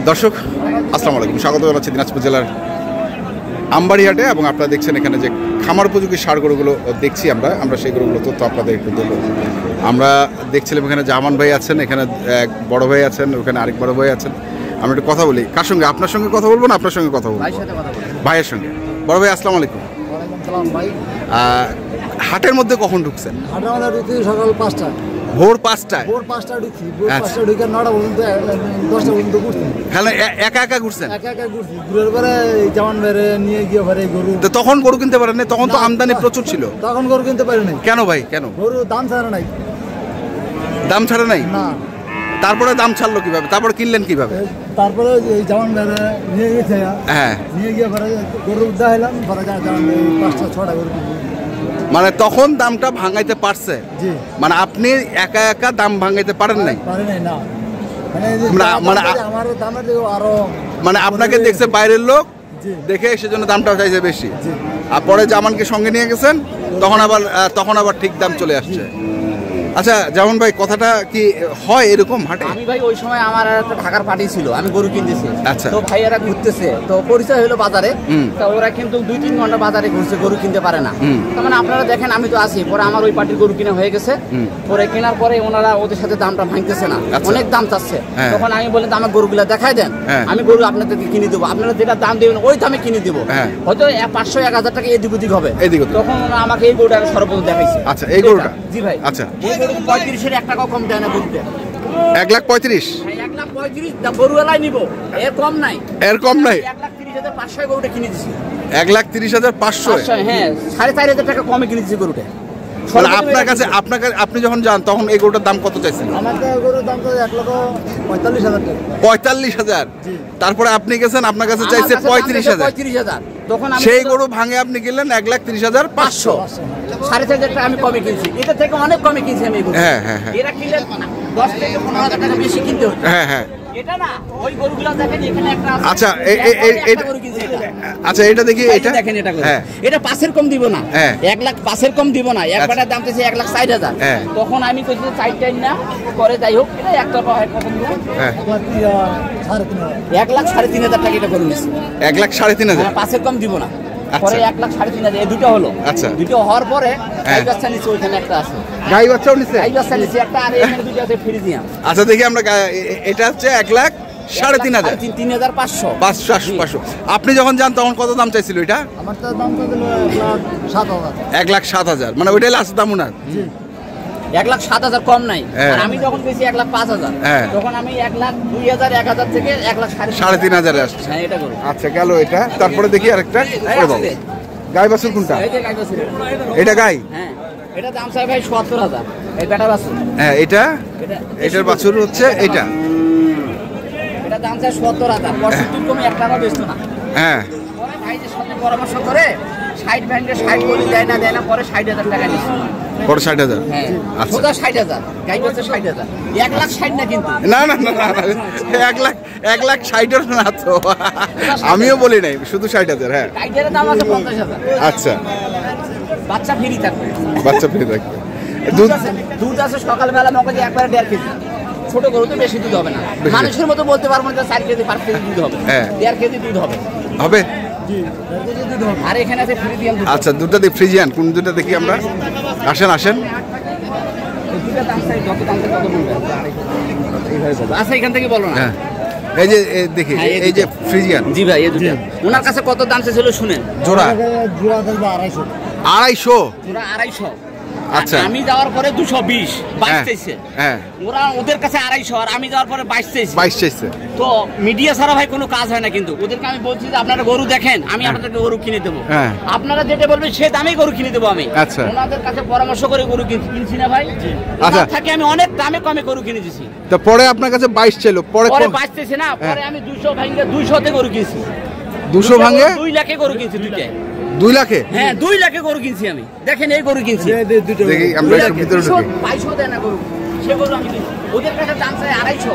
দর্শক আসসালামু আলাইকুম, স্বাগত জানাচ্ছি দিনাজপুর জেলার আমবাড়িহাটে। এবং আপনারা দেখছেন এখানে যে খামার উপযোগী ষাঁড় গরুগুলো দেখছি আমরা সেই গরুগুলো তথ্য আপনাদের একটু দেবো। আমরা দেখছিলাম এখানে জামান ভাই আছেন, এখানে এক বড় ভাই আছেন, ওখানে আরেক বড় ভাই আছেন। আমরা একটু কথা বলি। কার সঙ্গে? আপনার সঙ্গে কথা বলবো না আপনার সঙ্গে কথা বলবো? ভাইয়ের সঙ্গে। বড় ভাই আসসালামু আলাইকুম। হাটের মধ্যে কখন ঢুকছেন? হাটের মধ্যে ঢুকছি সকাল 5টা, ভোর 5টায়। ভোর 5টায় ঢুকছি, ভোর 5টায় ঢুকে 9টা পর্যন্ত 10টা পর্যন্ত ঘুরছি। তাহলে একা একা ঘুরছেন? একা একা ঘুরছি, ঘুরের পরে জামান বেড়ে নিয়ে গিয়ে ঘরে গরু। তো তখন গরু কিনতে পারেন না? তখন তো আমদানি প্রচুর ছিল। তখন গরু কিনতে পারি নাই। কেন ভাই, কেন? গরু দাম ছাড়া নাই। দাম ছাড়া নাই? না। তারপরে দাম ছাড়লো কিভাবে? তারপরে কিনলেন কিভাবে? তারপরে এই জামান বেড়ে নিয়ে গেছে। হ্যাঁ, নিয়ে গিয়ে ঘরে গরু দেখাইলাম, ঘরে জামান 5টা 6টা গরু। মানে তখন দামটা ভাঙাইতে পারছে? জি। মানে আপনি একা একা দাম ভাঙাইতে পারেন নাই? পারি নাই না। মানে আমার দামের আরো মানে আপনাকে দেখছে বাইরের লোক, জি, দেখে সেজন্য দামটাও চাইছে বেশি। জি। আর পরে জামানকে সঙ্গে নিয়ে গেছেন, তখন আবার ঠিক দাম চলে আসছে। আচ্ছা জামান ভাই, কথাটা কি হয় এরকম হাটে? আমি ভাই ওই সময় আমার একটা ঢাকার পার্টি ছিল, আমি গরু কিনতেছি। আচ্ছা। তো ভাইয়েরা ঘুরতেছে, তো পরিচয় হলো বাজারে। তো ওরা কিন্তু 2-3 ঘন্টা বাজারে ঘুরছে, গরু কিনতে পারে না। তার মানে আপনারা দেখেন, আমি তো আছি, পরে আমার ওই পার্টির গরু কিনা হয়ে গেছে। পরে কেনার পরে ওনারা ওদের সাথে দামটা ভাঙতেছে না, অনেক দাম চাচ্ছে। তখন আমি বললাম আমার গরুগুলা দেখাই দেন, আমি গরু আপনাদেরকে কিনে দেবো, আপনারা যেটা দাম দেবেন ওই দামে কিনে দেবো। হয়তো 500-1000 টাকা এদিক ওদিক হবে। তখন ওরা আমাকে এই গরুটা সর্বপ্রথম দেখাইছে। আচ্ছা, এই গরুটা? জি ভাই। আচ্ছা, 35-এর 1 টাকাও কম দেয় না গরুতে। 1,35,000? 1,35,000 গরুওয়ালাই নিবো, এর কম নাই। এর কম নাই? 1,30,500 গরুটা কিনে দিছি। 1,30,500? হ্যাঁ, 4,500 টাকা কমে কিনে দিছি গরুটা। আপনার কাছে আপনি যখন যান তখন এই গরুটার দাম কত চাইছেন? আমার গরুর দাম তো 1,45,000 টাকা। 45,000? তারপরে আপনি গেছেন, আপনার কাছে চাইছে 35,000। তখন সেই গরু ভাঙে আপনি কিনলেন 1,30,500। 4,500 টাকা আমি কমে কিনছি, এটা থেকে অনেক কমে কিনছি আমি। হ্যাঁ হ্যাঁ হ্যাঁ। এরা কিনলে 10,000-15,000 টাকা বেশি কিনতে হতো। হ্যাঁ হ্যাঁ। এটা না, ওই গরুগুলো দেখেন এখানে একটা আছে। আচ্ছা, আচ্ছা এটা দেখি, এটা দেখেন, এটা হ্যাঁ, এটা 5-এর কম দিব না। 1,05,000 কম দিব না, একবারে দাম চাইছে 1,60,000। তখন আমি কইছি 4টাই না, পরে যাই হোক, এটা একতরফা হয়। কত দিব? 1,03,500 টাকা এটা করে নিছি। 1,03,500? 5-এর কম দিব না, পরে 1,03,500। এই দুটো হলো। আচ্ছা, দুটো হওয়ার পরে গাই বাচ্চা নিচে, ওইখানে একটা আছে গাই বাচ্চাও নিচে? গাই বাচ্চা নিচে একটা, আর এখানে দুটো আছে ফ্রিজিয়ান। আচ্ছা দেখি আমরা, এটা হচ্ছে 1,03,500। 3,500। 500। আপনি যখন যান তখন কত দাম চাইছিল এটা? আমার তো দাম তো দিল 1,07,000। 1,07,000, মানে ওইটাই লাস্ট দাম ওনার? 1,07,000 কম নাই। আর আমি যখন গেছি 1,05,000, তখন আমি 1,02,000 1,000 থেকে 1,03,500 আসছে। হ্যাঁ, এটা করো। আচ্ছা, গেল এটা। তারপরে দেখি আরেকটা। গাই বাছুর কোনটা? এই যে গাই বাছুর। এটা গাই? হ্যাঁ, এটা দাম চাই ভাই ৭০,000। এই বেটা বাছুর। হ্যাঁ, এটার বাছুর হচ্ছে এটা। এটা দাম চাই ৭০,000, 65 কমে 1 টাকা বেচতো না। হ্যাঁ, পরে ভাই যে সাথে পরামর্শ করে 60 ভ্যান্ডে 60 বলি দেয় না, পরে 60,000 টাকা নিচ্ছে। পরে 60,000? হ্যাঁ, আচ্ছা, সোজা 60,000, গাই বাছুর 60,000। 1,60,000 না কিন্তু। না, 1,60,000 না তো, আমিও বলি নাই, শুধু 60,000। হ্যাঁ, টাইগারের দাম আছে 50,000। আচ্ছা, বাচ্চা ফ্রি থাকবে। বাচ্চা ফ্রি থাকবে। দুধ আছে সকালবেলা মগজে একবারে 1.5 কেজি। ছোট গরু তো বেশি দুধ হবে না, মানুষের মতো বলতে পারবো না 4 কেজি 5 কেজি দুধ হবে। 1.5 কেজি দুধ হবে। আর এখানে আছে ফ্রিজিয়ান। আচ্ছা, দুটো দিয়ে ফ্রিজিয়ান, কোন দুটো দেখি আমরা? আসেন। দুটো দাম চাই, যত দাম চাই তত বলবে। আচ্ছা, এখান থেকে বলো না। এই যে দেখি, এই যে ফ্রিজিয়ান। জি ভাই, এই দুটো ওনার কাছে কত দাম চাইছিল শুনেন। জোড়া? জোড়া 250। 250? জোড়া 250। আচ্ছা, আমি যাওয়ার পরে 220 22 চাইছে। হ্যাঁ, ওরা ওদের কাছে 250, আর আমি যাওয়ার পরে 22 চাইছে। 22 চাইছে। তো মিডিয়া ছাড়া ভাই কোনো কাজ হয় না। কিন্তু ওদেরকে আমি বলছি যে আপনারা গরু দেখেন, আমি আপনাদেরকে গরু কিনে দেবো। আপনারা যেটা বলবেন সে দামে গরু কিনে দেবো আমি। আচ্ছা, ওনাদের কাছে পরামর্শ করে গরু কিনছি না ভাই। আচ্ছা, থাকে আমি অনেক দামে কমে গরু কিনে দিছি। তো পরে আপনার কাছে 22 চাইলো, পরে 22 চাইছে না, পরে আমি 200 ভাঙে 200 তে গরু কিনছি। 200 ভাঙে 2 লাখে গরু কিনছি দুইটাই। 2 লাখে? হ্যাঁ, 2 লাখে গরু কিনছি আমি। দেখেন এই গরু কিনছি। দেখি আমরা একটু ভিতরে ঢুকি। 2200 দেয় না গরু, সে গরু আমি কিনছি। ওদের কাছে দাম চাই 250।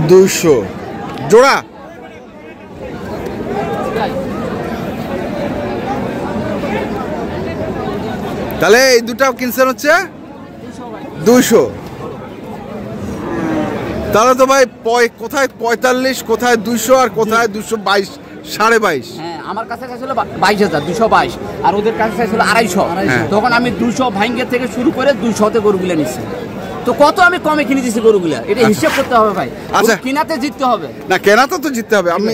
200 জোড়া? তাহলে এই দুটাও কিনছেন হচ্ছে 200। তাহলে তো ভাই কোথায় 45, কোথায় 200 আর কোথায় 222, 22.5। হ্যাঁ, আমার কাছে চাইছিল 22,000, 222, আর ওদের কাছে চাইছিল 250। তখন আমি 200 ভাঙ্গের থেকে শুরু করে 200তে গরুগুলো নিচ্ছি। তো কত আমি কমে কিনে দিচ্ছি গরুগুলা, এটা হিসাব করতে হবে ভাই। আচ্ছা, কিনাতে জিততে হবে না, কেনাতে তো জিততে হবে। আমি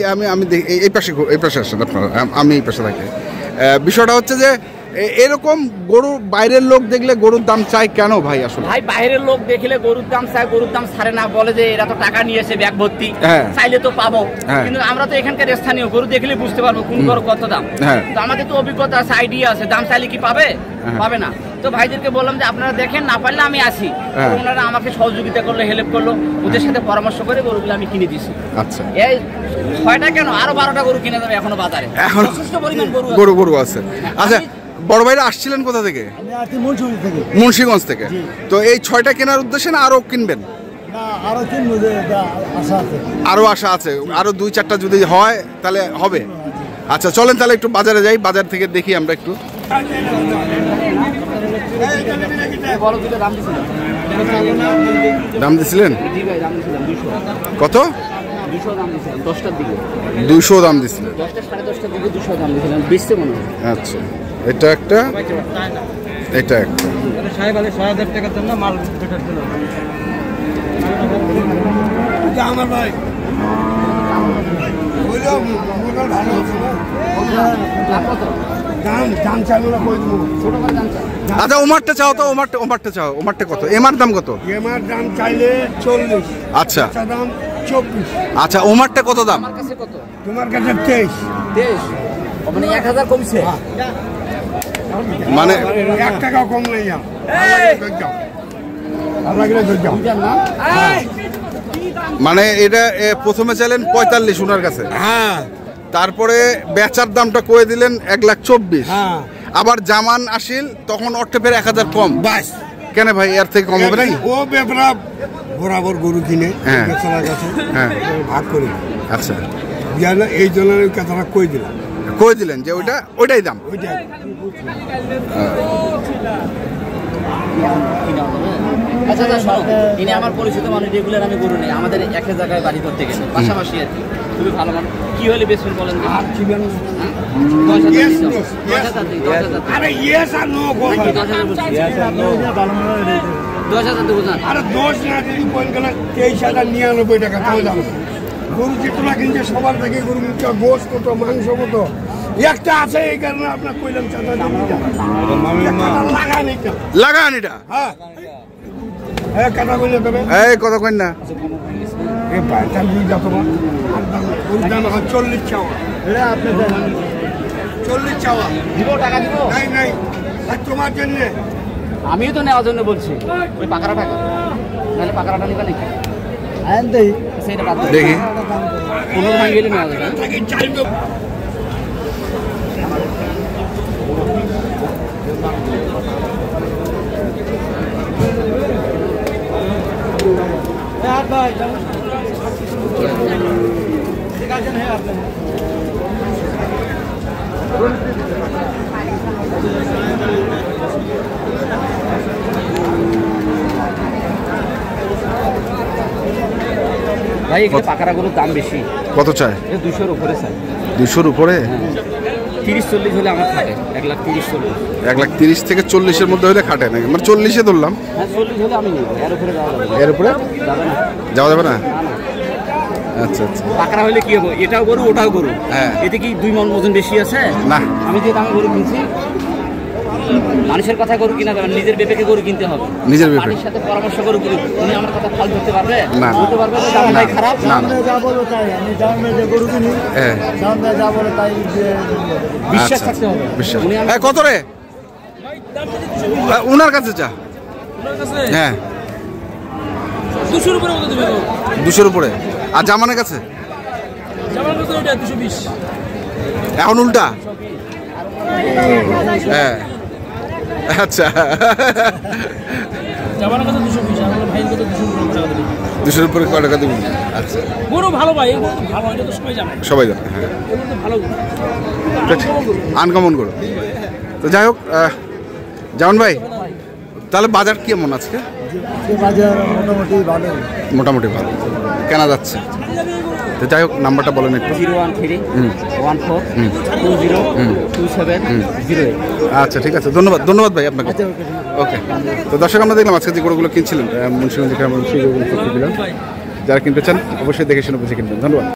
এই পাশে আসেন আপনারা, আমি এই পাশে থাকি। বিষয়টা হচ্ছে যে এরকম গরু বাইরের লোক দেখলে গরুর দাম চাই কেন ভাই? আসলে ভাই বাইরের লোক দেখলে গরুর দাম চায়, গরুর দাম ছাড়ে না, বলে যে এরা তো টাকা নিয়ে এসে ব্যাগ ভর্তি, চাইলে তো পাবো। কিন্তু আমরা তো এখানকার স্থানীয়, গরু দেখলে বুঝতে পারবো কোন গরু কত দাম। তো আমাদের তো অভিজ্ঞতা আছে, আইডিয়া আছে, দাম চাইলে কি পাবে? পাবে না। তো ভাইদেরকে বললাম যে আপনারা দেখেন, না পারলে আমি আসি। ওনারা আমাকে সহযোগিতা করলো, হেল্প করলো, ওদের সাথে পরামর্শ করে গরুগুলো আমি কিনে দিছি। আচ্ছা, এই 6টা কেন, আরো 12টা গরু কিনে দেবে এখনো বাজারে, যথেষ্ট পরিমাণ গরু আছে। আচ্ছা, বড় ভাইরা আসছিলেন কোথা থেকে? মুন্সিগঞ্জ থেকে। তো এই 6টা কেনার উদ্দেশ্যে না আরো কিনবেন? আরো আশা আছে, আরো 2-4টা যদি হয় তাহলে হবে। আচ্ছা, চলেন তাহলে একটু বাজারে যাই, বাজার থেকে দেখি আমরা একটু। দাম দিছিলেন কত? 200 দাম দিছিলেন। আচ্ছা, এটা একটা, এটা একটা। আমার ভাই আচ্ছা, ওমারটা চাও তো, ওমারটা চাও। ওমারটা কত? এমার দাম কত? এমার দাম চাইলে 40। আচ্ছা, দাম 24। আচ্ছা, ওমারটা কত দাম? তোমার কাছে 23। মানে 1000 কমছে, মানে 1 টাকা কম নেই। মানে এটা প্রথমে চাইলেন 45 ওনার কাছে, তারপরে বেচার দামটা করে দিলেন 1,24,000। আবার জামান আসিল তখন অর্থে ফের 1000 কম। বাস কেন ভাই, এর থেকে কম হবে নাকি? ও ব্যাপার বরাবর গরু কিনে বেচার কাছে ভাগ করে। আচ্ছা, এই জন্য কথাটা কই দিলেন যে ওইটাই দাম। আচ্ছা, ইনি আমার পরিচিত মানুষ, রেগুলার আমি গরু নেই, আমাদের একই জায়গায় বাড়ি করতে গেছে, পাশাপাশি আর কি। খুবই ভালো মানুষ। কি হলে বেসবেন বলেন? 10,000 দেবো না। আরে 10 না দিদি 23,099 টাকা তাও যাবে। গরু চিত্রা কিনছে সবার থেকে, গরু মুখটা গোস কত, মাংস কত, একটা আছে। এই কারণে আপনার কইলাম লাগান এটা। হ্যাঁ, কথা কইলে তবে এই কথা কইন না। এই পাঁচটা দুই যা তোমার গরুর দাম 40 চাওয়া। আপনি 40 চাওয়া দিব, টাকা দিব। নাই, আর তোমার জন্য আমিও তো নেওয়ার জন্য বলছি। ওই পাকারা টাকা, নাহলে পাকারাটা নিবে নাকি? সেটা বাদ দেখি 15 ভাঙ গেলে নেওয়া যাবে। ভাই, এখানে পাকারা গরুর দাম বেশি। কত চায়? 200-র উপরে চাই। 200-র উপরে? 30-40 হলে আমার থাকে। 1,30,40। 1,30,000 থেকে 40-এর মধ্যে হলে খাটে নাকি? মানে 40-এ ধরলাম। হ্যাঁ, 40 হলে আমি নিব। এর উপরে যাওয়া যাবে? এর উপরে যাওয়া যাবে না। আচ্ছা, পাকড়া হলে কি হবে? এটাও গরু, ওটাও গরু। এতে কি 2 মণ ওজন বেশি আছে? না। আমি যে দামে গরু কিনছি, মানুষের কথা গরু কিনা যাবে, নিজের বেপেকে গরু কিনতে হবে। নিজের বেপে পানির সাথে পরামর্শ করে গরু। তুমি আমার কথা ফাল ধরতে পারবে? না। বলতে পারবে যে দামটাই খারাপ? না, যা বলো তাই। আমি দামে যে গরু কিনি, দামে যা বলে তাই বিশ্বাস থাকতে হবে। বিশ্বাস। কত রে ওনার কাছে চা? হ্যাঁ, 200-র উপরে কত দিবে? 200-র উপরে। আর জামানের কাছে? জামানের কাছে ওটা 220। এখন উল্টা। হ্যাঁ, আচ্ছা। জামানের কাছে 220, আমার ভাইয়ের কাছে 200-র উপরে কয় টাকা দিবেন? আচ্ছা, গরু ভালো ভাই, এই গরু ভালো, এটা তো সবাই জানে। সবাই জানে। হ্যাঁ, এই গরু ভালো গরু, আনকমন গরু। তো যাই হোক, জামান ভাই, তাহলে বাজার কেমন আজকে? বাজার মোটামুটি ভালো। মোটামুটি ভালো কেনা যাচ্ছে। তো যাই হোক, নাম্বারটা বলেন একটু। 01314202708। আচ্ছা ঠিক আছে, ধন্যবাদ ধন্যবাদ ভাই আপনাকে। ওকে, তো দর্শক আমরা দেখলাম আজকে যে গরুগুলো কিনছিলেন মুন্সিগঞ্জ থেকে আমরা সেই গরুগুলো করতে দিলাম। যারা কিনতে চান অবশ্যই দেখে শুনে বুঝে কিনবেন। ধন্যবাদ।